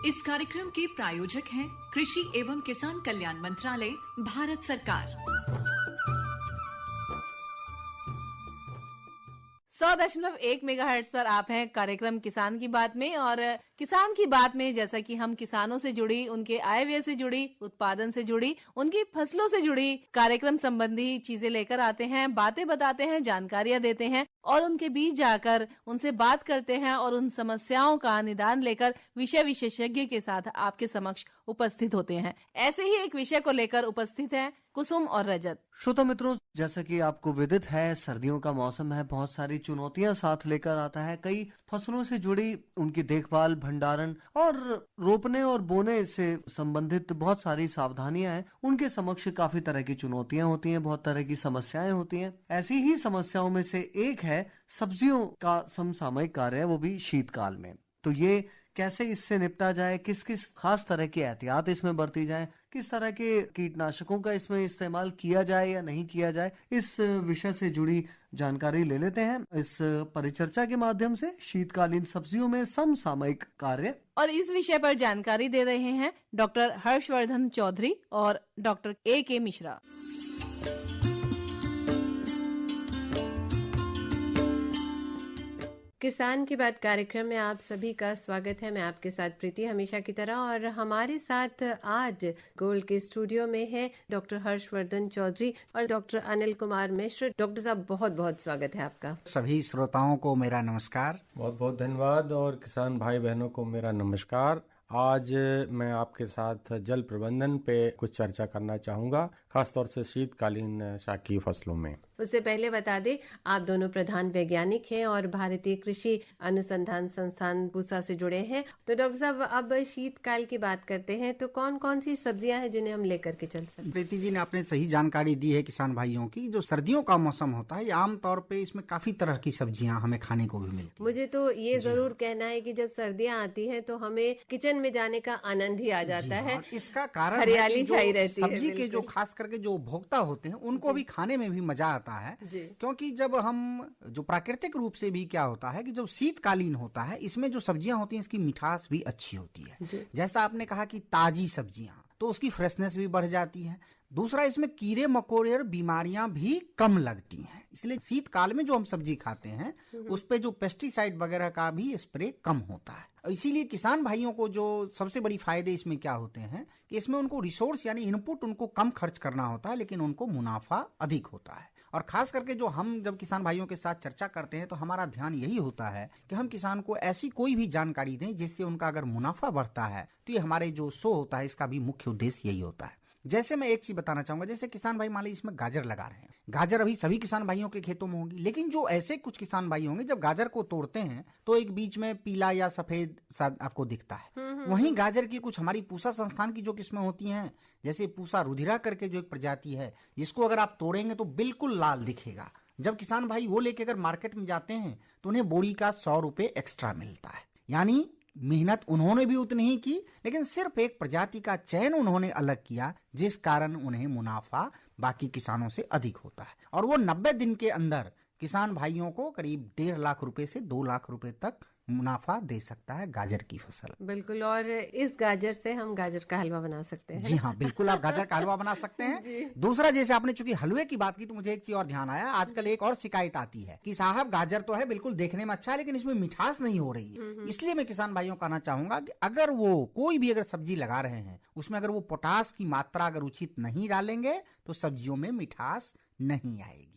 इस कार्यक्रम के प्रायोजक हैं कृषि एवं किसान कल्याण मंत्रालय, भारत सरकार। 100.1 मेगाहर्ट्ज पर आप हैं कार्यक्रम किसान की बात में। और किसान की बात में जैसा कि हम किसानों से जुड़ी, उनके आय व्यय से जुड़ी, उत्पादन से जुड़ी, उनकी फसलों से जुड़ी कार्यक्रम संबंधी चीजें लेकर आते हैं, बातें बताते हैं, जानकारियां देते हैं और उनके बीच जाकर उनसे बात करते हैं और उन समस्याओं का निदान लेकर विषय विशेषज्ञ के साथ आपके समक्ष उपस्थित होते हैं। ऐसे ही एक विषय को लेकर उपस्थित है कुसुम और रजत। श्रोता मित्रों, जैसा कि आपको विदित है, सर्दियों का मौसम है, बहुत सारी चुनौतियां साथ लेकर आता है। कई फसलों से जुड़ी उनकी देखभाल, भंडारण और रोपने और बोने से संबंधित बहुत सारी सावधानियां हैं। उनके समक्ष काफी तरह की चुनौतियां होती हैं, बहुत तरह की समस्याएं होती हैं। ऐसी ही समस्याओं में से एक है सब्जियों का समसामयिक कार्य, वो भी शीतकाल में। तो ये कैसे इससे निपटा जाए, किस किस खास तरह की एहतियात इसमें बरती जाए, किस तरह के कीटनाशकों का इसमें इस्तेमाल किया जाए या नहीं किया जाए, इस विषय से जुड़ी जानकारी ले लेते हैं इस परिचर्चा के माध्यम से। शीतकालीन सब्जियों में समसामयिक कार्य, और इस विषय पर जानकारी दे रहे हैं डॉक्टर हर्षवर्धन चौधरी और डॉक्टर A.K. मिश्रा। किसान की बात कार्यक्रम में आप सभी का स्वागत है। मैं आपके साथ प्रीति हमेशा की तरह, और हमारे साथ आज गोल्ड के स्टूडियो में है डॉक्टर हर्षवर्धन चौधरी और डॉक्टर अनिल कुमार मिश्र। डॉक्टर साहब, बहुत बहुत स्वागत है आपका। सभी श्रोताओं को मेरा नमस्कार। बहुत बहुत धन्यवाद, और किसान भाई बहनों को मेरा नमस्कार। आज मैं आपके साथ जल प्रबंधन पे कुछ चर्चा करना चाहूँगा, खासतौर से शीतकालीन शाकीय फसलों में। उससे पहले बता दें, आप दोनों प्रधान वैज्ञानिक हैं और भारतीय कृषि अनुसंधान संस्थान पूसा से जुड़े हैं। तो डॉक्टर साहब, अब शीतकाल की बात करते हैं, तो कौन कौन सी सब्जियां हैं जिन्हें हम लेकर के चल सकते हैं? प्रीति जी ने आपने सही जानकारी दी है किसान भाइयों की। जो सर्दियों का मौसम होता है, आमतौर पे इसमें काफी तरह की सब्जियां हमें खाने को भी मिलती है। मुझे तो ये जरूर कहना है कि जब सर्दियां आती है तो हमें किचन में जाने का आनंद ही आ जाता है। इसका कारण हरियाली छाई रहती है। सब्जी के जो खास करके जो उपभोक्ता होते हैं उनको भी खाने में भी मजा आता है, क्योंकि जब हम जो प्राकृतिक रूप से भी क्या होता है कि जब शीतकालीन होता है, इसमें जो सब्जियां होती हैं इसकी मिठास भी अच्छी होती है। जैसा आपने कहा कि ताजी सब्जियां, तो उसकी फ्रेशनेस भी बढ़ जाती है। दूसरा, इसमें कीड़े मकोड़े और बीमारियां भी कम लगती हैं। इसलिए शीतकाल में जो हम सब्जी खाते हैं उस पे जो पेस्टिसाइड वगैरह का भी स्प्रे कम होता है। इसीलिए किसान भाइयों को जो सबसे बड़ी फायदे इसमें क्या होते हैं कि इसमें उनको रिसोर्स यानी इनपुट उनको कम खर्च करना होता है, लेकिन उनको मुनाफा अधिक होता है। और खास करके जो हम जब किसान भाइयों के साथ चर्चा करते हैं तो हमारा ध्यान यही होता है कि हम किसान को ऐसी कोई भी जानकारी दें जिससे उनका अगर मुनाफा बढ़ता है। तो ये हमारे जो शो होता है इसका भी मुख्य उद्देश्य यही होता है। जैसे मैं एक चीज बताना चाहूंगा, जैसे किसान भाई मान लीजिए इसमें गाजर लगा रहे हैं। गाजर अभी सभी किसान भाइयों के खेतों में होगी, लेकिन जो ऐसे कुछ किसान भाई होंगे जब गाजर को तोड़ते हैं तो एक बीच में पीला या सफेद सा आपको दिखता है। वहीं गाजर की कुछ हमारी पूसा संस्थान की जो किस्में होती हैं, जैसे पूसा रुधिरा करके जो एक प्रजाति है, जिसको अगर आप तोड़ेंगे तो बिल्कुल लाल दिखेगा। जब किसान भाई वो लेके अगर मार्केट में जाते हैं तो उन्हें बोरी का 100 रुपए एक्स्ट्रा मिलता है। यानी मेहनत उन्होंने भी उतनी ही की, लेकिन सिर्फ एक प्रजाति का चयन उन्होंने अलग किया, जिस कारण उन्हें मुनाफा बाकी किसानों से अधिक होता है। और वो 90 दिन के अंदर किसान भाइयों को करीब 1.5 लाख रुपए से 2 लाख रुपए तक मुनाफा दे सकता है गाजर की फसल। बिल्कुल, और इस गाजर से हम गाजर का हलवा बना सकते हैं। जी हाँ, बिल्कुल, आप गाजर का हलवा बना सकते हैं। दूसरा, जैसे आपने चूंकि हलवे की बात की तो मुझे एक चीज और ध्यान आया। आजकल एक और शिकायत आती है कि साहब गाजर तो है, बिल्कुल देखने में अच्छा है, लेकिन इसमें मिठास नहीं हो रही है। इसलिए मैं किसान भाइयों को कहना चाहूंगा कि अगर वो कोई भी अगर सब्जी लगा रहे हैं, उसमें अगर वो पोटास की मात्रा अगर उचित नहीं डालेंगे तो सब्जियों में मिठास नहीं आएगी।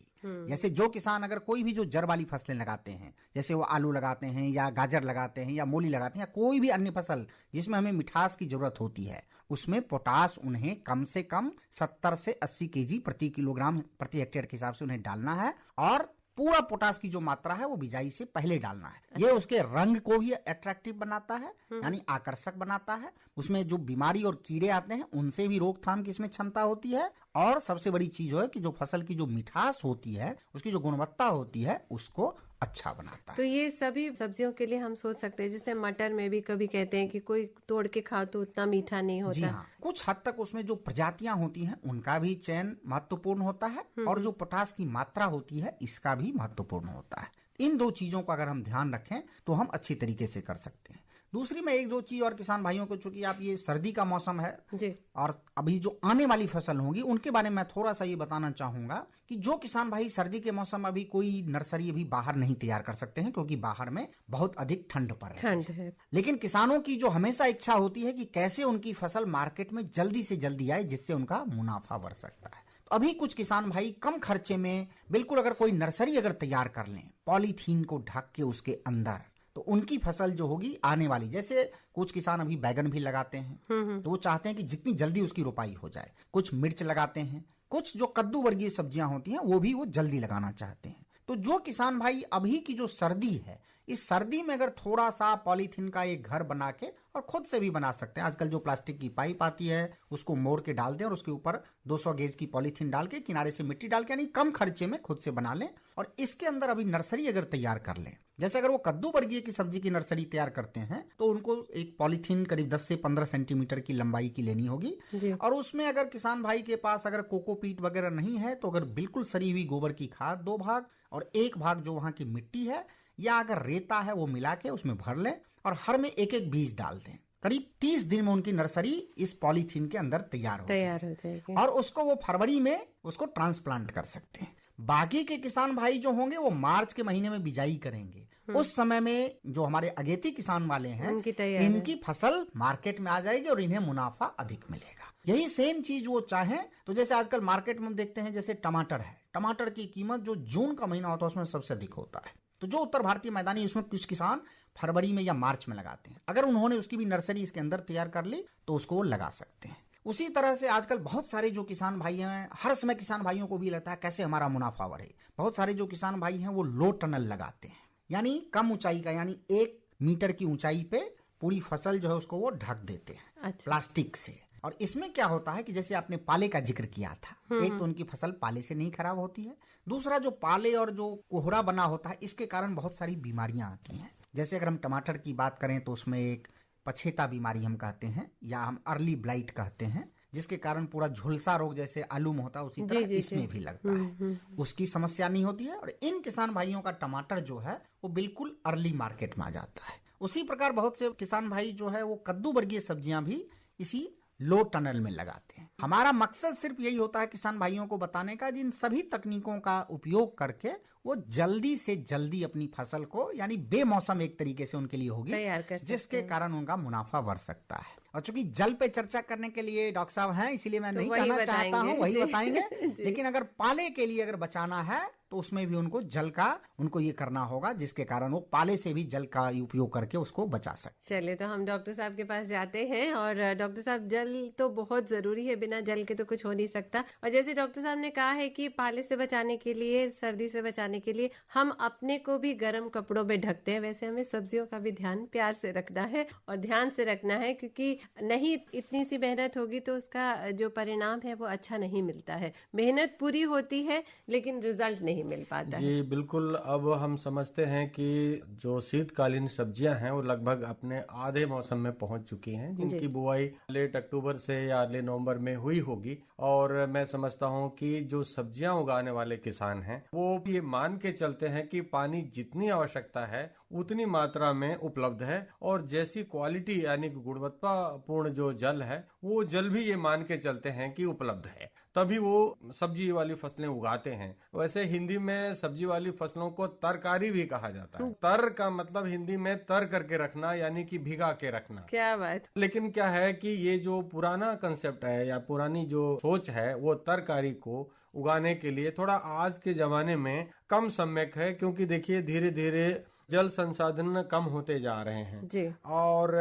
जैसे जो किसान अगर कोई भी जो जड़ वाली फसलें लगाते हैं, जैसे वो आलू लगाते हैं या गाजर लगाते हैं या मूली लगाते हैं या कोई भी अन्य फसल जिसमें हमें मिठास की जरूरत होती है, उसमें पोटास उन्हें कम से कम 70 से 80 केजी प्रति किलोग्राम प्रति हेक्टेयर के हिसाब से उन्हें डालना है। और पूरा पोटास की जो मात्रा है वो बिजाई से पहले डालना है। ये उसके रंग को भी अट्रैक्टिव बनाता है, यानी आकर्षक बनाता है। उसमें जो बीमारी और कीड़े आते हैं उनसे भी रोकथाम की इसमें क्षमता होती है। और सबसे बड़ी चीज है कि जो फसल की जो मिठास होती है, उसकी जो गुणवत्ता होती है, उसको अच्छा बनाता है। तो ये सभी सब्जियों के लिए हम सोच सकते हैं। जैसे मटर में भी कभी कहते हैं कि कोई तोड़ के खाओ तो उतना मीठा नहीं होता। जी हाँ, कुछ हद तक उसमें जो प्रजातियां होती हैं उनका भी चयन महत्वपूर्ण होता है, और जो पोटास की मात्रा होती है इसका भी महत्वपूर्ण होता है। इन दो चीजों का अगर हम ध्यान रखें तो हम अच्छी तरीके से कर सकते हैं। दूसरी मैं एक दो चीज और किसान भाइयों को, चूंकि आप ये सर्दी का मौसम है जी। और अभी जो आने वाली फसल होंगी उनके बारे में मैं थोड़ा सा ये बताना चाहूंगा कि जो किसान भाई सर्दी के मौसम में अभी कोई नर्सरी अभी बाहर नहीं तैयार कर सकते हैं, क्योंकि बाहर में बहुत अधिक ठंड पड़ रही ठंड है। लेकिन किसानों की जो हमेशा इच्छा होती है कि कैसे उनकी फसल मार्केट में जल्दी से जल्दी आए, जिससे उनका मुनाफा बढ़ सकता है। तो अभी कुछ किसान भाई कम खर्चे में बिल्कुल अगर कोई नर्सरी अगर तैयार कर लें पॉलीथीन को ढक के उसके अंदर, तो उनकी फसल जो होगी आने वाली, जैसे कुछ किसान अभी बैगन भी लगाते हैं तो वो चाहते हैं कि जितनी जल्दी उसकी रोपाई हो जाए। कुछ मिर्च लगाते हैं, कुछ जो कद्दू वर्गीय सब्जियां होती हैं वो भी वो जल्दी लगाना चाहते हैं। तो जो किसान भाई अभी की जो सर्दी है, इस सर्दी में अगर थोड़ा सा पॉलीथीन का एक घर बना के, और खुद से भी बना सकते हैं, आजकल जो प्लास्टिक की पाइप आती है उसको मोड़ के डाल दें और उसके ऊपर 200 गेज की पॉलीथीन डाल के किनारे से मिट्टी डाल के, यानी कम खर्चे में खुद से बना लें और इसके अंदर अभी नर्सरी अगर तैयार कर लें। जैसे अगर वो कद्दू वर्गीय की सब्जी की नर्सरी तैयार करते हैं तो उनको एक पॉलीथीन करीब 10 से 15 सेंटीमीटर की लंबाई की लेनी होगी और उसमें अगर किसान भाई के पास अगर कोकोपीट वगैरह नहीं है तो अगर बिल्कुल सड़ी हुई गोबर की खाद 2 भाग और 1 भाग जो वहां की मिट्टी है या अगर रेता है वो मिला के उसमें भर लें और हर में एक एक बीज डाल दें। करीब 30 दिन में उनकी नर्सरी इस पॉलीथीन के अंदर तैयार हो जाएगी और उसको वो फरवरी में उसको ट्रांसप्लांट कर सकते हैं। बाकी के किसान भाई जो होंगे वो मार्च के महीने में बिजाई करेंगे। उस समय में जो हमारे अगेती किसान वाले हैं इनकी फसल मार्केट में आ जाएगी और इन्हें मुनाफा अधिक मिलेगा। यही सेम चीज वो चाहें तो जैसे आजकल मार्केट में देखते हैं, जैसे टमाटर है, टमाटर की कीमत जो जून का महीना होता है उसमें सबसे अधिक होता है। तो जो उत्तर भारतीय मैदानी उसमें कुछ किसान फरवरी में या मार्च में लगाते हैं। अगर उन्होंने उसकी भी नर्सरी इसके अंदर तैयार कर ली तो उसको वो लगा सकते हैं। उसी तरह से आजकल बहुत सारे जो किसान भाई हैं, हर समय किसान भाइयों को भी लगता है कैसे हमारा मुनाफा बढ़े। बहुत सारे जो किसान भाई हैं वो लो टनल लगाते हैं, यानी कम ऊंचाई का, यानी 1 मीटर की ऊंचाई पे पूरी फसल जो है उसको वो ढक देते हैं प्लास्टिक से। और इसमें क्या होता है कि जैसे आपने पाले का जिक्र किया था, एक तो उनकी फसल पाले से नहीं खराब होती है, दूसरा जो पाले और जो कोहरा बना होता है इसके कारण बहुत सारी बीमारियां आती हैं। जैसे अगर हम टमाटर की बात करें तो उसमें एक पछेता बीमारी हम कहते हैं या हम अर्ली ब्लाइट कहते हैं, जिसके कारण पूरा झुलसा रोग जैसे आलू में होता है उसी तरह इसमें भी लगता है। उसकी समस्या नहीं होती है और इन किसान भाइयों का टमाटर जो है वो बिल्कुल अर्ली मार्केट में आ जाता है। उसी प्रकार बहुत से किसान भाई जो है वो कद्दू वर्गीय सब्जियां भी इसी लो टनल में लगाते हैं। हमारा मकसद सिर्फ यही होता है किसान भाइयों को बताने का, जिन सभी तकनीकों का उपयोग करके वो जल्दी से जल्दी अपनी फसल को, यानी बेमौसम एक तरीके से उनके लिए होगी, जिसके कारण उनका मुनाफा बढ़ सकता है। और चूंकि जल पे चर्चा करने के लिए डॉक्टर साहब हैं, इसीलिए मैं नहीं कहना चाहता हूँ, वही बताएंगे। लेकिन अगर पाले के लिए अगर बचाना है तो उसमें भी उनको जल का उनको ये करना होगा, जिसके कारण वो पाले से भी जल का उपयोग करके उसको बचा सकते। चलिए तो हम डॉक्टर साहब के पास जाते हैं। और डॉक्टर साहब, जल तो बहुत जरूरी है, बिना जल के तो कुछ हो नहीं सकता। और जैसे डॉक्टर साहब ने कहा है कि पाले से बचाने के लिए, सर्दी से बचाने के लिए हम अपने को भी गर्म कपड़ों में ढकते हैं, वैसे हमें सब्जियों का भी ध्यान प्यार से रखना है और ध्यान से रखना है, क्योंकि नहीं इतनी सी मेहनत होगी तो उसका जो परिणाम है वो अच्छा नहीं मिलता है। मेहनत पूरी होती है लेकिन रिजल्ट नहीं मिल पाता है। जी बिल्कुल। अब हम समझते हैं कि जो शीतकालीन सब्जियां हैं वो लगभग अपने आधे मौसम में पहुंच चुकी हैं, जिनकी बुआई लेट अक्टूबर से या अर्ली नवंबर में हुई होगी। और मैं समझता हूं कि जो सब्जियां उगाने वाले किसान हैं वो ये मान के चलते हैं कि पानी जितनी आवश्यकता है उतनी मात्रा में उपलब्ध है और जैसी क्वालिटी यानी गुणवत्तापूर्ण जो जल है वो जल भी ये मान के चलते हैं कि उपलब्ध है, तभी वो सब्जी वाली फसलें उगाते हैं। वैसे हिंदी में सब्जी वाली फसलों को तरकारी भी कहा जाता है। तर का मतलब हिंदी में तर करके रखना, यानी कि भिगा के रखना। क्या बात। लेकिन क्या है कि ये जो पुराना कंसेप्ट है या पुरानी जो सोच है वो तरकारी को उगाने के लिए थोड़ा आज के जमाने में कम सम्यक है, क्योंकि देखिए धीरे धीरे जल संसाधन कम होते जा रहे हैं जी। और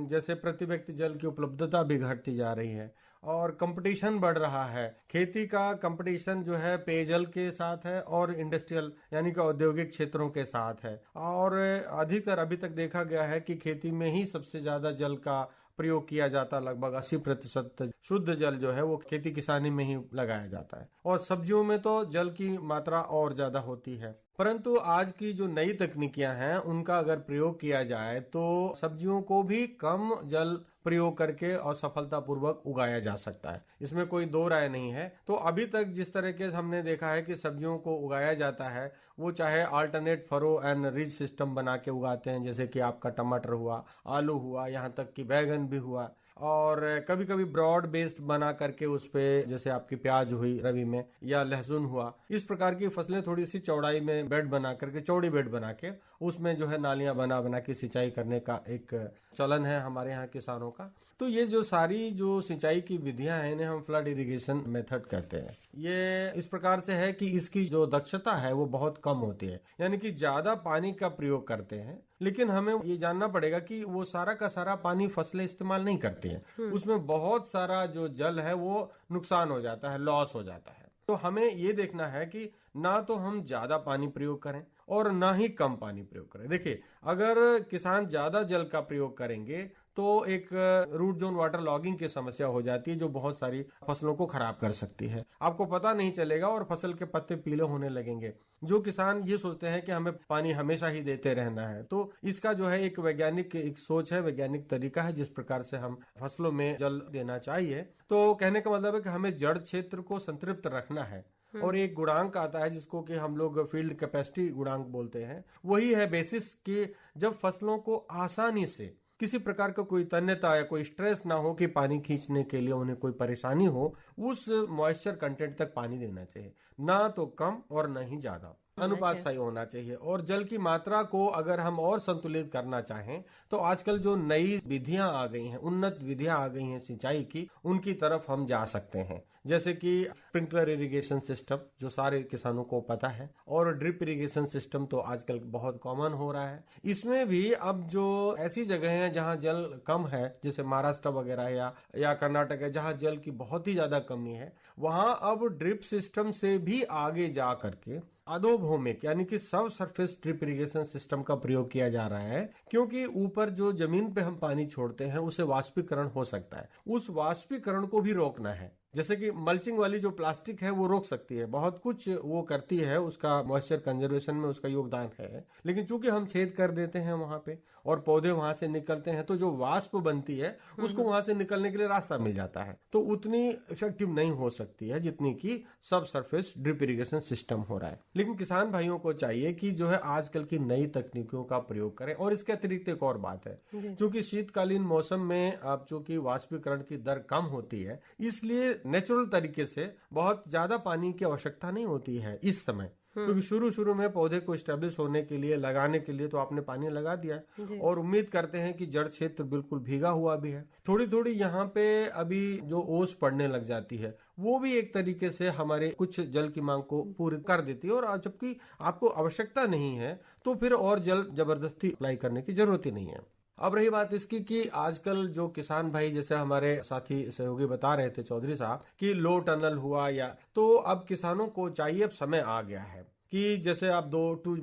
जैसे प्रति व्यक्ति जल की उपलब्धता भी घटती जा रही है और कंपटीशन बढ़ रहा है। खेती का कंपटीशन जो है पेयजल के साथ है और इंडस्ट्रियल यानी कि औद्योगिक क्षेत्रों के साथ है। और अधिकतर अभी तक देखा गया है कि खेती में ही सबसे ज्यादा जल का प्रयोग किया जाता, लगभग 80% शुद्ध जल जो है वो खेती किसानी में ही लगाया जाता है। और सब्जियों में तो जल की मात्रा और ज्यादा होती है। परंतु आज की जो नई तकनीकियां हैं उनका अगर प्रयोग किया जाए तो सब्जियों को भी कम जल प्रयोग करके और सफलतापूर्वक उगाया जा सकता है, इसमें कोई दो राय नहीं है। तो अभी तक जिस तरह के हमने देखा है कि सब्जियों को उगाया जाता है, वो चाहे alternate furrow and ridge system बना के उगाते हैं, जैसे कि आपका टमाटर हुआ, आलू हुआ, यहाँ तक कि बैगन भी हुआ, और कभी कभी ब्रॉड बेस्ड बना करके उस पे जैसे आपकी प्याज हुई रबी में, या लहसुन हुआ, इस प्रकार की फसलें थोड़ी सी चौड़ाई में बेड बना करके, चौड़ी बेड बना के उसमें जो है नालियां बना बना के सिंचाई करने का एक चलन है हमारे यहाँ किसानों का। तो ये जो सारी जो सिंचाई की विधियां हैं इन्हें हम फ्लड इरिगेशन मेथड कहते हैं। ये इस प्रकार से है कि इसकी जो दक्षता है वो बहुत कम होती है, यानी कि ज्यादा पानी का प्रयोग करते हैं, लेकिन हमें ये जानना पड़ेगा कि वो सारा का सारा पानी फसलें इस्तेमाल नहीं करती हैं, उसमें बहुत सारा जो जल है वो नुकसान हो जाता है, लॉस हो जाता है। तो हमें ये देखना है कि ना तो हम ज्यादा पानी प्रयोग करें और ना ही कम पानी प्रयोग करें। देखिए, अगर किसान ज्यादा जल का प्रयोग करेंगे तो एक रूट जोन वाटर लॉगिंग की समस्या हो जाती है, जो बहुत सारी फसलों को खराब कर सकती है। आपको पता नहीं चलेगा और फसल के पत्ते पीले होने लगेंगे। जो किसान ये सोचते हैं कि हमें पानी हमेशा ही देते रहना है, तो इसका जो है एक वैज्ञानिक एक सोच है, वैज्ञानिक तरीका है जिस प्रकार से हम फसलों में जल देना चाहिए। तो कहने का मतलब है कि हमें जड़ क्षेत्र को संतृप्त रखना है, और एक गुणांक आता है जिसको कि हम लोग फील्ड कैपेसिटी गुणांक बोलते हैं। वही है बेसिस कि जब फसलों को आसानी से किसी प्रकार का कोई तन्यता या कोई स्ट्रेस ना हो कि पानी खींचने के लिए उन्हें कोई परेशानी हो, उस मॉइस्चर कंटेंट तक पानी देना चाहिए, ना तो कम और न ही ज्यादा। अनुपात सही होना चाहिए। और जल की मात्रा को अगर हम और संतुलित करना चाहें तो आजकल जो नई विधियां आ गई हैं, उन्नत विधियां आ गई हैं सिंचाई की, उनकी तरफ हम जा सकते हैं। जैसे कि स्प्रिंकलर इरिगेशन सिस्टम जो सारे किसानों को पता है, और ड्रिप इरिगेशन सिस्टम तो आजकल बहुत कॉमन हो रहा है। इसमें भी अब जो ऐसी जगह हैं जहां जल कम है, जैसे महाराष्ट्र वगैरह या कर्नाटक है जहां जल की बहुत ही ज्यादा कमी है, वहां अब ड्रिप सिस्टम से भी आगे जा करके अधोभूमिक यानी कि सब सरफेस ड्रिप इरिगेशन सिस्टम का प्रयोग किया जा रहा है, क्योंकि ऊपर जो जमीन पे हम पानी छोड़ते हैं उसे वाष्पीकरण हो सकता है, उस वाष्पीकरण को भी रोकना है। जैसे कि मल्चिंग वाली जो प्लास्टिक है वो रोक सकती है, बहुत कुछ वो करती है, उसका मॉइस्चर कंजर्वेशन में उसका योगदान है, लेकिन चूंकि हम छेद कर देते हैं वहां पे और पौधे वहां से निकलते हैं तो जो वाष्प बनती है उसको वहां से निकलने के लिए रास्ता मिल जाता है, तो उतनी इफेक्टिव नहीं हो सकती है जितनी की सब सरफेस ड्रिप इरिगेशन सिस्टम हो रहा है। लेकिन किसान भाइयों को चाहिए कि जो है आजकल की नई तकनीकों का प्रयोग करें। और इसके अतिरिक्त एक और बात है, क्योंकि शीतकालीन मौसम में आप चूंकि वाष्पीकरण की दर कम होती है, इसलिए नेचुरल तरीके से बहुत ज्यादा पानी की आवश्यकता नहीं होती है इस समय, क्योंकि शुरू में पौधे को स्टेब्लिश होने के लिए, लगाने के लिए तो आपने पानी लगा दिया और उम्मीद करते हैं कि जड़ क्षेत्र बिल्कुल भीगा हुआ भी है। थोड़ी थोड़ी यहाँ पे अभी जो ओस पड़ने लग जाती है वो भी एक तरीके से हमारे कुछ जल की मांग को पूरी कर देती है, और जबकि आपको आवश्यकता नहीं है तो फिर और जल जबरदस्ती अप्लाई करने की जरूरत ही नहीं है। अब रही बात इसकी कि आजकल जो किसान भाई, जैसे हमारे साथी सहयोगी बता रहे थे चौधरी साहब, कि लो टनल हुआ, या तो अब किसानों को चाहिए, अब समय आ गया है कि जैसे आप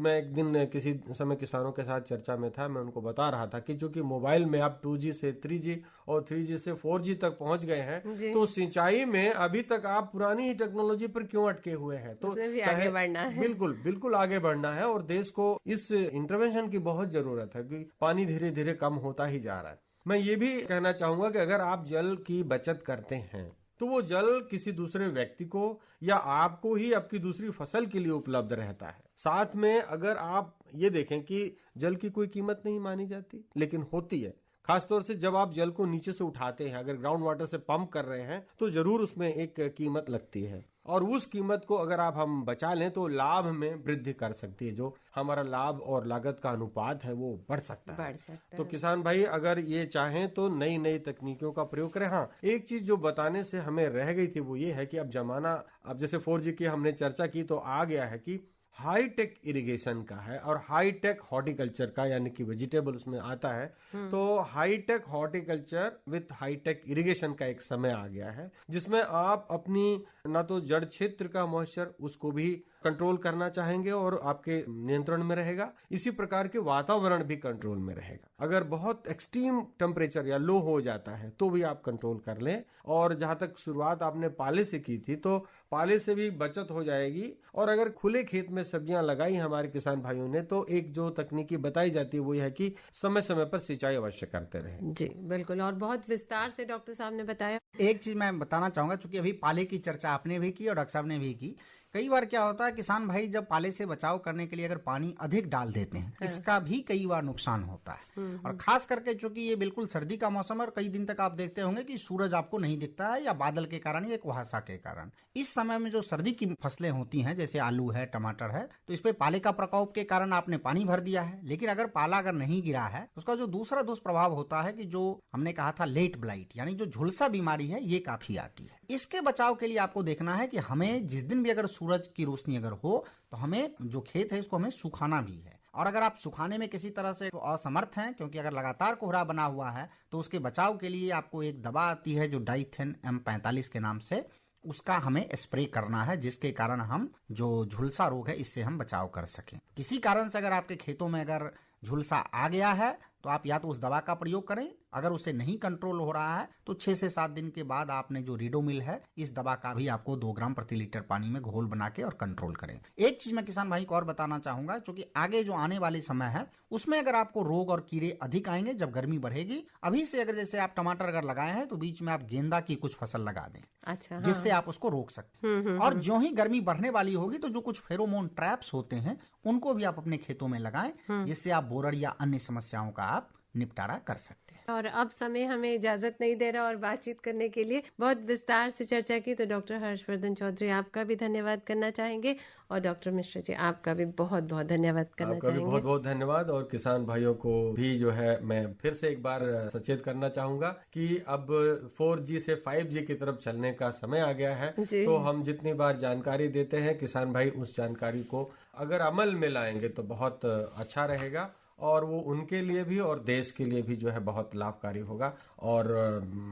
मैं एक दिन किसी समय किसानों के साथ चर्चा में था, मैं उनको बता रहा था कि चूंकि मोबाइल में आप 2G से 3G और 3G से 4G तक पहुंच गए हैं, तो सिंचाई में अभी तक आप पुरानी ही टेक्नोलॉजी पर क्यों अटके हुए हैं? तो आगे बढ़ना है, बिल्कुल आगे बढ़ना है, और देश को इस इंटरवेंशन की बहुत जरूरत है कि पानी धीरे धीरे कम होता ही जा रहा है। मैं ये भी कहना चाहूंगा कि अगर आप जल की बचत करते हैं तो वो जल किसी दूसरे व्यक्ति को या आपको ही आपकी दूसरी फसल के लिए उपलब्ध रहता है। साथ में अगर आप ये देखें कि जल की कोई कीमत नहीं मानी जाती, लेकिन होती है, खासतौर से जब आप जल को नीचे से उठाते हैं, अगर ग्राउंड वाटर से पंप कर रहे हैं तो जरूर उसमें एक कीमत लगती है, और उस कीमत को अगर हम बचा लें तो लाभ में वृद्धि कर सकती है। जो हमारा लाभ और लागत का अनुपात है वो बढ़ सकता है। तो किसान भाई अगर ये चाहें तो नई नई तकनीकों का प्रयोग करें। हाँ, एक चीज जो बताने से हमें रह गई थी वो ये है कि अब जमाना, अब जैसे 4G की हमने चर्चा की, तो आ गया है कि हाई टेक इरिगेशन का है और हाई टेक हॉर्टिकल्चर का, यानी कि वेजिटेबल उसमें आता है। तो high tech horticulture with high tech irrigation का एक समय आ गया है, जिसमें आप अपनी ना तो जड़ क्षेत्र का मॉइस्चर उसको भी कंट्रोल करना चाहेंगे और आपके नियंत्रण में रहेगा, इसी प्रकार के वातावरण भी कंट्रोल में रहेगा। अगर बहुत एक्सट्रीम टेम्परेचर या लो हो जाता है तो भी आप कंट्रोल कर लें। और जहां तक शुरुआत आपने पाले से की थी, तो पाले से भी बचत हो जाएगी। और अगर खुले खेत में सब्जियां लगाई हमारे किसान भाइयों ने तो एक जो तकनीकी बताई जाती है वो यह है कि समय समय पर सिंचाई अवश्य करते रहे। जी बिल्कुल, और बहुत विस्तार से डॉक्टर साहब ने बताया। एक चीज मैं बताना चाहूंगा, चूंकि अभी पाले की चर्चा आपने भी की और डॉक्टर साहब ने भी की। कई बार क्या होता है, किसान भाई जब पाले से बचाव करने के लिए अगर पानी अधिक डाल देते हैं, इसका भी कई बार नुकसान होता है। और खास करके चूंकि ये बिल्कुल सर्दी का मौसम है और कई दिन तक आप देखते होंगे कि सूरज आपको नहीं दिखता है, या बादल के कारण या कुहासा के कारण। इस समय में जो सर्दी की फसलें होती हैं जैसे आलू है, टमाटर है, तो इस पे पाले का प्रकोप के कारण आपने पानी भर दिया है। लेकिन अगर पाला अगर नहीं गिरा है, उसका जो दूसरा दुष्प्रभाव होता है कि जो हमने कहा था लेट ब्लाइट, यानी जो झुलसा बीमारी है, ये काफी आती है। इसके बचाव के लिए आपको देखना है कि हमें जिस दिन भी अगर सूरज की रोशनी अगर हो तो हमें जो खेत है इसको हमें सुखाना भी है। और अगर आप सुखाने में किसी तरह से असमर्थ हैं, क्योंकि अगर लगातार कोहरा बना हुआ है, तो उसके बचाव के लिए आपको एक दवा आती है जो डाइथेन M45 के नाम से, उसका हमें स्प्रे करना है, जिसके कारण हम जो झुलसा रोग है इससे हम बचाव कर सकें। किसी कारण से अगर आपके खेतों में अगर झुलसा आ गया है तो आप या तो उस दवा का प्रयोग करें, अगर उससे नहीं कंट्रोल हो रहा है तो 6 से 7 दिन के बाद आपने जो रिडोमिल है इस दवा का भी आपको 2 ग्राम प्रति लीटर पानी में घोल बना के और कंट्रोल करें। एक चीज मैं किसान भाई को और बताना चाहूंगा, क्योंकि आगे जो आने वाले समय है उसमें अगर आपको रोग और कीड़े अधिक आएंगे जब गर्मी बढ़ेगी। अभी से अगर जैसे आप टमाटर अगर लगाए हैं तो बीच में आप गेंदा की कुछ फसल लगा दें, अच्छा, जिससे आप उसको रोक सकते हैं। और जो ही गर्मी बढ़ने वाली होगी तो जो कुछ फेरोमोन ट्रैप्स होते हैं उनको भी आप अपने खेतों में लगाएं, जिससे आप बोरर या अन्य समस्याओं का आप निपटारा कर सकते हैं। और अब समय हमें इजाजत नहीं दे रहा और बातचीत करने के लिए बहुत विस्तार से चर्चा की, तो डॉक्टर हर्षवर्धन चौधरी आपका भी धन्यवाद करना चाहेंगे और डॉक्टर मिश्र जी आपका भी बहुत बहुत धन्यवाद करना चाहेंगे। बहुत बहुत धन्यवाद। और किसान भाइयों को भी जो है मैं फिर से एक बार सचेत करना चाहूंगा कि अब 4G से 5G की तरफ चलने का समय आ गया है। तो हम जितनी बार जानकारी देते हैं किसान भाई उस जानकारी को अगर अमल में लाएंगे तो बहुत अच्छा रहेगा, और वो उनके लिए भी और देश के लिए भी जो है बहुत लाभकारी होगा। और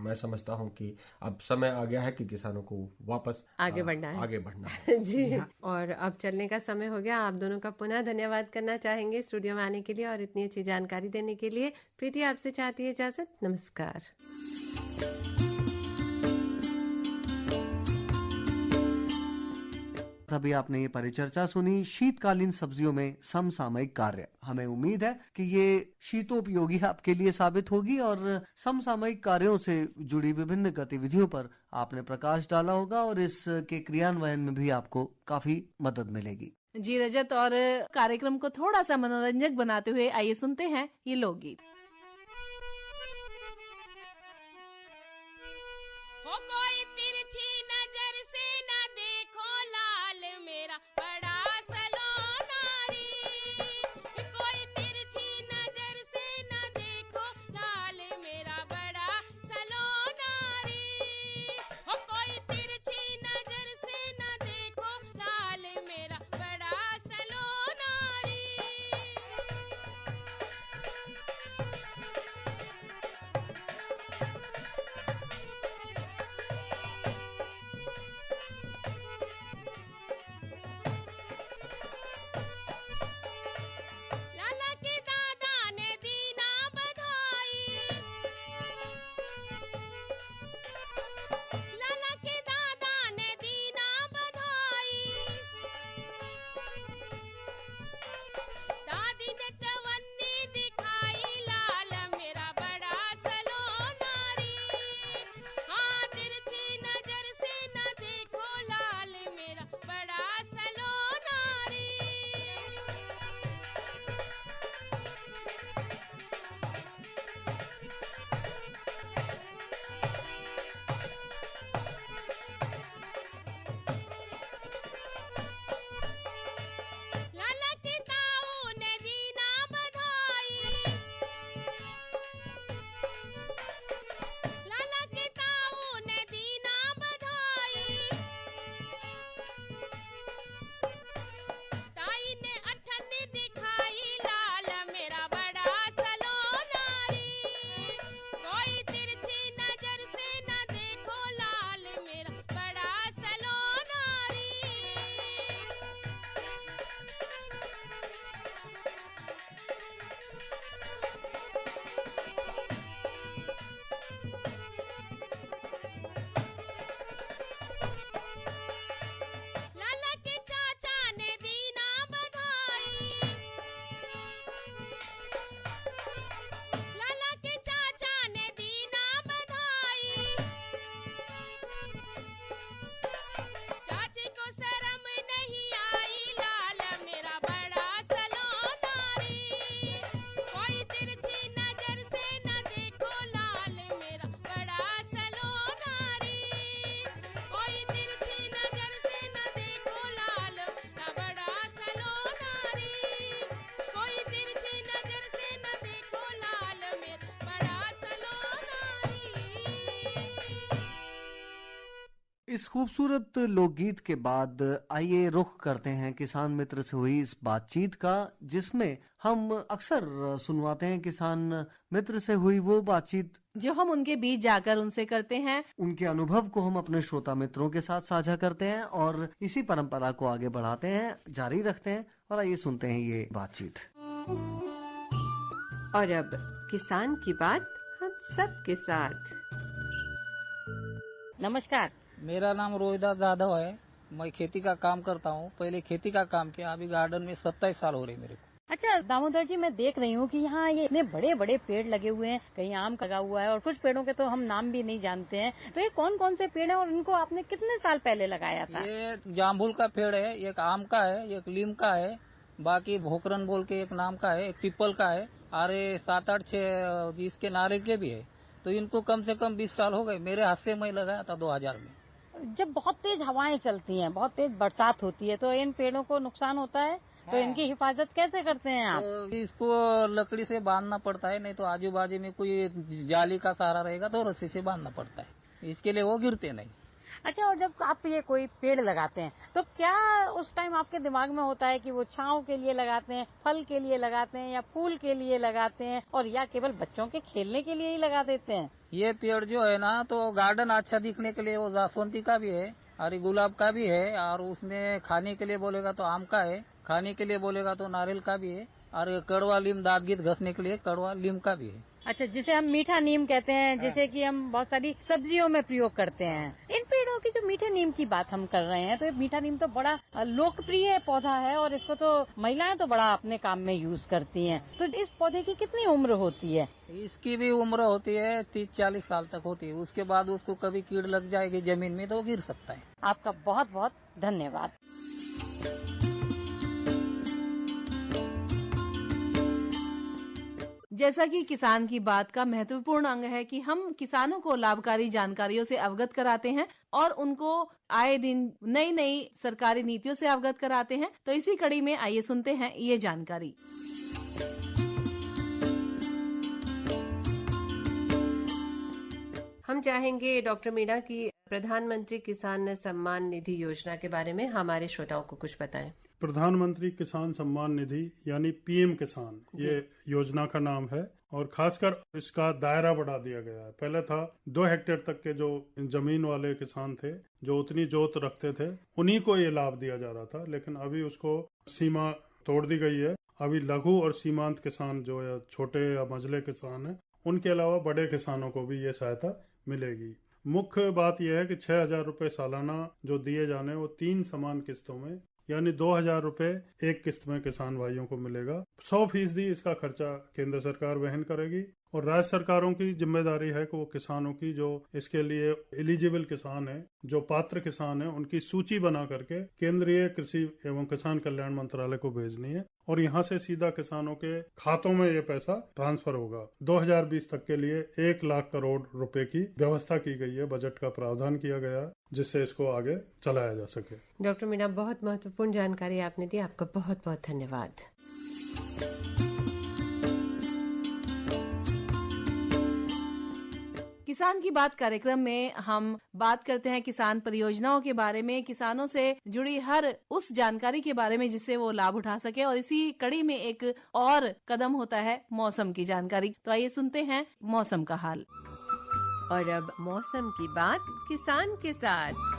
मैं समझता हूँ कि अब समय आ गया है कि किसानों को वापस आगे बढ़ना है। जी, और अब चलने का समय हो गया। आप दोनों का पुनः धन्यवाद करना चाहेंगे स्टूडियो में आने के लिए और इतनी अच्छी जानकारी देने के लिए। प्रीति आपसे चाहती है इजाजत, नमस्कार। अभी आपने ये परिचर्चा सुनी शीतकालीन सब्जियों में समसामयिक कार्य। हमें उम्मीद है कि ये शीतोपयोगी आपके लिए साबित होगी और समसामयिक कार्यों से जुड़ी विभिन्न गतिविधियों पर आपने प्रकाश डाला होगा और इसके क्रियान्वयन में भी आपको काफी मदद मिलेगी। जी रजत, और कार्यक्रम को थोड़ा सा मनोरंजक बनाते हुए आइए सुनते हैं ये लोकगीत। इस खूबसूरत लोकगीत के बाद आइए रुख करते हैं किसान मित्र से हुई इस बातचीत का, जिसमें हम अक्सर सुनवाते हैं किसान मित्र से हुई वो बातचीत जो हम उनके बीच जाकर उनसे करते हैं। उनके अनुभव को हम अपने श्रोता मित्रों के साथ साझा करते हैं और इसी परंपरा को आगे बढ़ाते हैं, जारी रखते हैं। और आइए सुनते हैं ये बातचीत। और अब किसान की बात हम सब के साथ। नमस्कार, मेरा नाम रोहिदास जाधव है। मैं खेती का काम करता हूँ। पहले खेती का काम किया, अभी गार्डन में 27 साल हो रहे मेरे को। अच्छा दामोदर जी, मैं देख रही हूँ कि यहाँ ये इतने बड़े बड़े पेड़ लगे हुए हैं, कहीं आम लगा हुआ है और कुछ पेड़ों के तो हम नाम भी नहीं जानते हैं। तो ये कौन कौन से पेड़ हैं और इनको आपने कितने साल पहले लगाया था? ये जामुन का पेड़ है, एक आम का है, एक नीम का है, बाकी भोकरन बोल के एक नाम का है, एक पीपल का है, और 7-8 इसके नारियल के भी है। तो इनको कम से कम 20 साल हो गए। मेरे हाथ से मैं लगाया था 2000 में। जब बहुत तेज हवाएं चलती हैं, बहुत तेज बरसात होती है, तो इन पेड़ों को नुकसान होता है, तो इनकी हिफाजत कैसे करते हैं आप? तो इसको लकड़ी से बांधना पड़ता है, नहीं तो आजू बाजू में कोई जाली का सहारा रहेगा तो रस्सी से बांधना पड़ता है, इसके लिए वो गिरते नहीं। अच्छा, और जब आप ये कोई पेड़ लगाते हैं तो क्या उस टाइम आपके दिमाग में होता है कि वो छांव के लिए लगाते हैं, फल के लिए लगाते हैं, या फूल के लिए लगाते हैं, और या केवल बच्चों के खेलने के लिए ही लगा देते हैं? ये पेड़ जो है ना, तो गार्डन अच्छा दिखने के लिए वो जासवंती का भी है और गुलाब का भी है, और उसमें खाने के लिए बोलेगा तो आम का है, खाने के लिए बोलेगा तो नारियल का भी है, और कड़वा नीम दांत गीत घसने के लिए कड़वा नीम का भी है। अच्छा, जिसे हम मीठा नीम कहते हैं, जिसे कि हम बहुत सारी सब्जियों में प्रयोग करते हैं। इन पेड़ों की जो मीठे नीम की बात हम कर रहे हैं, तो ये मीठा नीम तो बड़ा लोकप्रिय पौधा है और इसको तो महिलाएं तो बड़ा अपने काम में यूज करती हैं। तो इस पौधे की कितनी उम्र होती है? इसकी भी उम्र होती है 30-40 साल तक होती है। उसके बाद उसको कभी कीड़ लग जाएगी जमीन में तो वो गिर सकता है। आपका बहुत बहुत धन्यवाद। जैसा कि किसान की बात का महत्वपूर्ण अंग है कि हम किसानों को लाभकारी जानकारियों से अवगत कराते हैं और उनको आए दिन नई नई सरकारी नीतियों से अवगत कराते हैं। तो इसी कड़ी में आइए सुनते हैं ये जानकारी। हम चाहेंगे डॉक्टर मीणा की प्रधानमंत्री किसान सम्मान निधि योजना के बारे में हमारे श्रोताओं को कुछ बताएं। प्रधानमंत्री किसान सम्मान निधि यानी पीएम किसान, ये योजना का नाम है और खासकर इसका दायरा बढ़ा दिया गया है। पहले था 2 हेक्टेयर तक के जो जमीन वाले किसान थे, जो उतनी जोत रखते थे, उन्हीं को ये लाभ दिया जा रहा था, लेकिन अभी उसको सीमा तोड़ दी गई है। अभी लघु और सीमांत किसान जो या छोटे या मझले किसान हैं, उनके अलावा बड़े किसानों को भी ये सहायता मिलेगी। मुख्य बात यह है कि 6,000 रुपए सालाना जो दिए जाने वो 3 समान किस्तों में, यानी 2,000 रुपए एक किस्त में किसान भाइयों को मिलेगा। 100% इसका खर्चा केंद्र सरकार वहन करेगी और राज्य सरकारों की जिम्मेदारी है कि वो किसानों की जो इसके लिए एलिजिबल किसान है, जो पात्र किसान है, उनकी सूची बना करके केंद्रीय कृषि एवं किसान कल्याण मंत्रालय को भेजनी है और यहाँ से सीधा किसानों के खातों में ये पैसा ट्रांसफर होगा। 2020 तक के लिए 1 लाख करोड़ रुपए की व्यवस्था की गई है, बजट का प्रावधान किया गया है, जिससे इसको आगे चलाया जा सके। डॉक्टर मीणा, बहुत महत्वपूर्ण जानकारी आपने दी, आपका बहुत बहुत धन्यवाद। किसान की बात कार्यक्रम में हम बात करते हैं किसान परियोजनाओं के बारे में, किसानों से जुड़ी हर उस जानकारी के बारे में जिससे वो लाभ उठा सके, और इसी कड़ी में एक और कदम होता है मौसम की जानकारी। तो आइए सुनते हैं मौसम का हाल। और अब मौसम की बात किसान के साथ।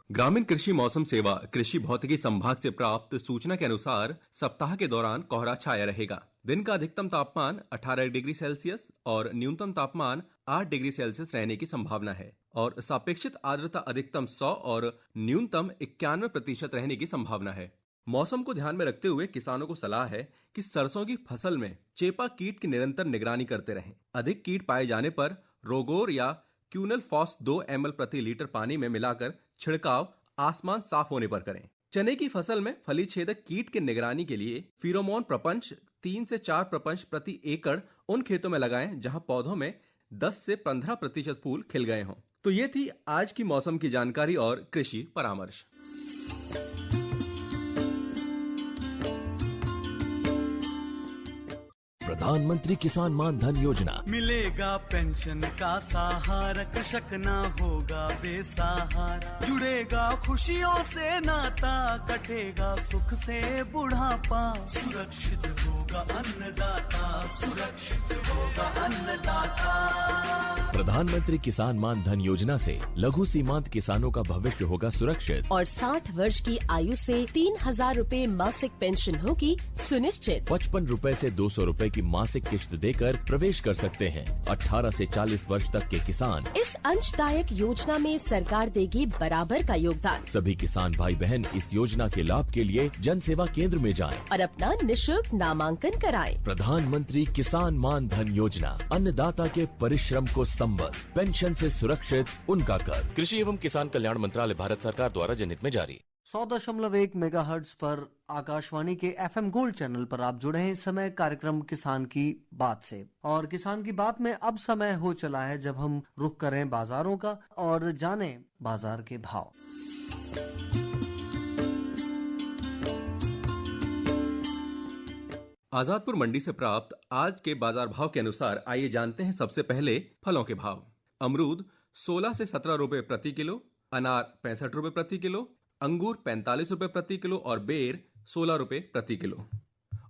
ग्रामीण कृषि मौसम सेवा कृषि भौतिकी संभाग से प्राप्त सूचना के अनुसार सप्ताह के दौरान कोहरा छाया रहेगा। दिन का अधिकतम तापमान 18 डिग्री सेल्सियस और न्यूनतम तापमान 8 डिग्री सेल्सियस रहने की संभावना है और सापेक्षिक आर्द्रता अधिकतम 100 और न्यूनतम 91% रहने की संभावना है। मौसम को ध्यान में रखते हुए किसानों को सलाह है कि सरसों की फसल में चेपा कीट की निरंतर निगरानी करते रहें। अधिक कीट पाए जाने पर रोगोर या क्यूनल फॉस 2 ml प्रति लीटर पानी में मिलाकर छिड़काव आसमान साफ होने पर करें। चने की फसल में फली छेदक कीट की निगरानी के लिए फिरोमोन प्रपंच 3 से 4 प्रपंच प्रति एकड़ उन खेतों में लगाएं जहां पौधों में 10 से 15% फूल खिल गए हों। तो ये थी आज की मौसम की जानकारी और कृषि परामर्श। प्रधानमंत्री किसान मान धन योजना। मिलेगा पेंशन का सहारा, कृषक ना होगा बेसहारा, जुड़ेगा खुशियों से नाता, कटेगा सुख से बुढ़ापा, सुरक्षित होगा अन्नदाता, सुरक्षित होगा अन्नदाता। प्रधानमंत्री किसान मान धन योजना से लघु सीमांत किसानों का भविष्य होगा सुरक्षित और 60 वर्ष की आयु से 3,000 रूपए मासिक पेंशन होगी सुनिश्चित। 55 रूपए से 200 रूपए की मासिक किश्त देकर प्रवेश कर सकते हैं। 18 से 40 वर्ष तक के किसान इस अंशदायक योजना में सरकार देगी बराबर का योगदान। सभी किसान भाई बहन इस योजना के लाभ के लिए जन सेवा केंद्र में जाएं और अपना निःशुल्क नामांकन कराएं। प्रधानमंत्री किसान मान धन योजना, अन्नदाता के परिश्रम को संबल, पेंशन से सुरक्षित उनका कर। कृषि एवं किसान कल्याण मंत्रालय, भारत सरकार द्वारा जनहित में जारी। 100.1 मेगाहर्ट्ज पर आकाशवाणी के FM गोल्ड चैनल पर आप जुड़े हैं इस समय कार्यक्रम किसान की बात से। और किसान की बात में अब समय हो चला है जब हम रुख करें बाजारों का और जानें बाजार के भाव। आजादपुर मंडी से प्राप्त आज के बाजार भाव के अनुसार आइए जानते हैं सबसे पहले फलों के भाव। अमरूद 16 से 17 रुपए प्रति किलो, अनार 65 रुपए प्रति किलो, अंगूर 45 रुपए प्रति किलो और बेर 16 रुपए प्रति किलो।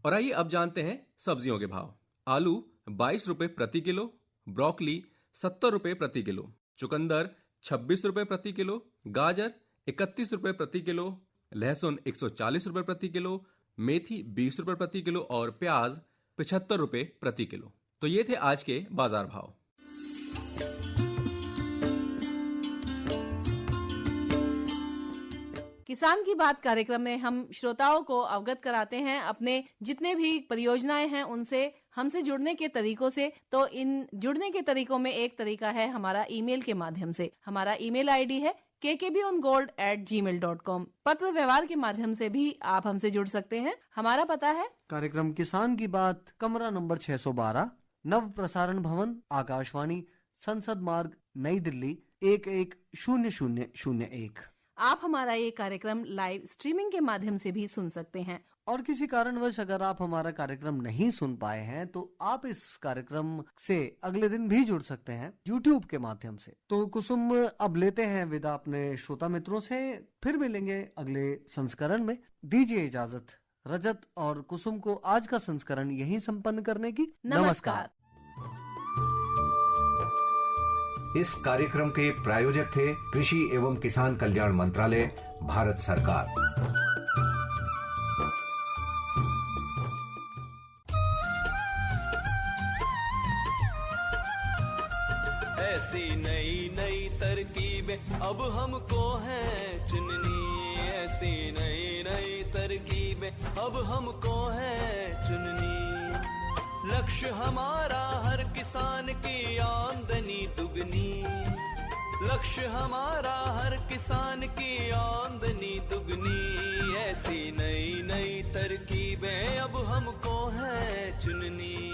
और आइए अब जानते हैं सब्जियों के भाव। आलू 22 रुपए प्रति किलो, ब्रोकली 70 रुपए प्रति किलो, चुकंदर 26 रुपए प्रति किलो, गाजर 31 रुपए प्रति किलो, लहसुन 140 रुपए प्रति किलो, मेथी 20 रुपए प्रति किलो और प्याज 75 रुपए प्रति किलो। तो ये थे आज के बाजार भाव। किसान की बात कार्यक्रम में हम श्रोताओं को अवगत कराते हैं अपने जितने भी परियोजनाएं हैं उनसे, हमसे जुड़ने के तरीकों से। तो इन जुड़ने के तरीकों में एक तरीका है हमारा ईमेल के माध्यम से। हमारा ईमेल आईडी है kkbongold@gmail.com। पत्र व्यवहार के माध्यम से भी आप हमसे जुड़ सकते हैं। हमारा पता है कार्यक्रम किसान की बात, कमरा नंबर 612, नव प्रसारण भवन, आकाशवाणी, संसद मार्ग, नई दिल्ली 110001। आप हमारा ये कार्यक्रम लाइव स्ट्रीमिंग के माध्यम से भी सुन सकते हैं। और किसी कारणवश अगर आप हमारा कार्यक्रम नहीं सुन पाए हैं तो आप इस कार्यक्रम से अगले दिन भी जुड़ सकते हैं YouTube के माध्यम से। तो कुसुम अब लेते हैं विदा अपने श्रोता मित्रों से, फिर मिलेंगे अगले संस्करण में। दीजिए इजाजत रजत और कुसुम को आज का संस्करण यहीं संपन्न करने की। नमस्कार। इस कार्यक्रम के प्रायोजक थे कृषि एवं किसान कल्याण मंत्रालय, भारत सरकार। ऐसी नई नई तरकीबें अब हमको है चुननी, ऐसी नई नई तरकीबें अब हमको है चुननी। लक्ष्य हमारा हर किसान की आमदनी दुगनी, लक्ष्य हमारा हर किसान की आमदनी दुगनी। ऐसी नई नई तरकीबें अब हमको है चुननी।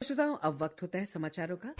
श्रोताओं, अब वक्त होता है समाचारों का।